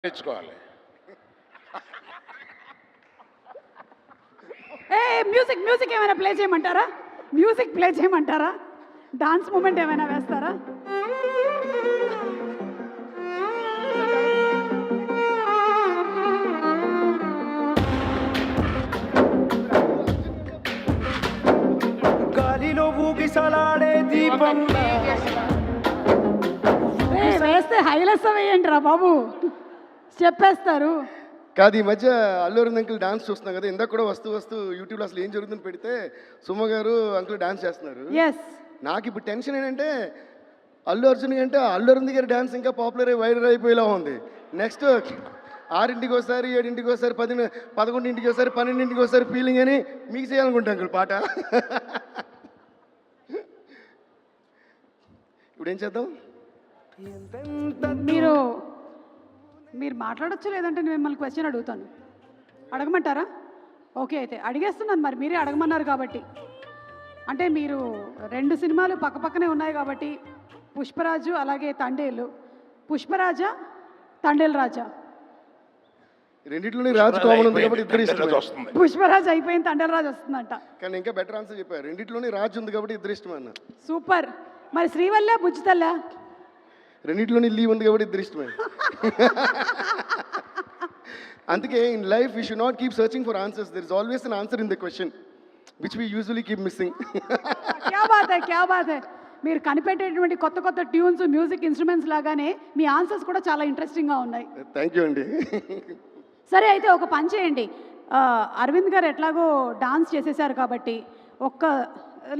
తెచ్చుకోవాలి. Music music ఏమైనా play చేయమంటారా? మ్యూజిక్ ప్లే చేయమంటారా? డాన్స్ మూమెంట్ ఏమైనా వేస్తారా? గాలిలో ఊగిసలాడే దీపం వేస్తే హైలెస్ వేయండి రా బాబు, చెప్పేస్తారు. కాదు, ఈ మధ్య అల్లు అరవింద్ అంకుల్ డాన్స్ చూస్తున్నాం కదా. ఇందాక కూడా వస్తూ యూట్యూబ్లో అసలు ఏం జరుగుతుందని పెడితే సుమ గారు అంకుల్ డాన్స్ చేస్తున్నారు. ఎస్, నాకు ఇప్పుడు టెన్షన్ ఏంటంటే అల్లు అర్జున్ కంటే అల్లు అరవింద్ గారి డాన్స్ ఇంకా పాపులర్ అయ్యి వైరల్ అయిపోయేలా ఉంది. నెక్స్ట్ 6ంటికి ఒకసారి, 7ంటికి ఒకసారి, 11ంటికి ఒకసారి, 12ంటికి ఒకసారి ఫీలింగ్ అని మీకు చేయాలనుకుంటా అంకుల్ పాట. ఇప్పుడు ఏం చేద్దాం? మీరు మాట్లాడొచ్చు, లేదంటే నేను మిమ్మల్ని క్వశ్చన్ అడుగుతాను. అడగమంటారా? ఓకే, అయితే అడిగేస్తున్నాను. మరి మీరే అడగమన్నారు కాబట్టి. అంటే మీరు 2 సినిమాలు పక్కపక్కనే ఉన్నాయి కాబట్టి, పుష్పరాజు అలాగే తండేలు. పుష్పరాజా, తండేలు రాజా? రెండిట్లోనే రాజు కామన్ ఉంది కాబట్టి ఇద్దరు ఇష్టం. వస్తుంది. పుష్పరాజు అయిపోయింది, తండేలు రాజు వస్తుందంట. కానీ ఇంకా బెటర్ ఆన్సర్ చెప్పారు. రెండిట్లోనే రాజు ఉంది కాబట్టి ఇద్దరు ఇష్టం అన్న. సూపర్. మరి శ్రీవల్ల బుజ్జితల్ల? రెండిట్లోనే లీవ్ ఉంది కాబట్టి ఇద్దరు ఇష్టమే. అందుకే in life we should not keep searching for answers. There is always an answer in the question which we usually keep missing. క్యా బాత్ హై, క్యా బాత్ హై. మీరు కనిపెట్టేటువంటి కొత్త కొత్త ట్యూన్స్, మ్యూజిక్ ఇన్స్ట్రుమెంట్స్ లాగానే మీ ఆన్సర్స్ కూడా చాలా ఇంట్రెస్టింగ్గా ఉన్నాయి. థ్యాంక్ యూ అండి. సరే, అయితే ఒక పని చేయండి. అరవింద్ గారు ఎట్లాగో డాన్స్ చేసేసారు కాబట్టి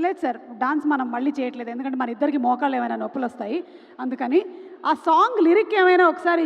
లేదు సార్, డాన్స్ మనం మళ్ళీ చేయట్లేదు, ఎందుకంటే మన ఇద్దరికి మోకాళ్ళు ఏమైనా నొప్పులు వస్తాయి. అందుకని ఆ సాంగ్ లిరిక్ ఏమైనా ఒకసారి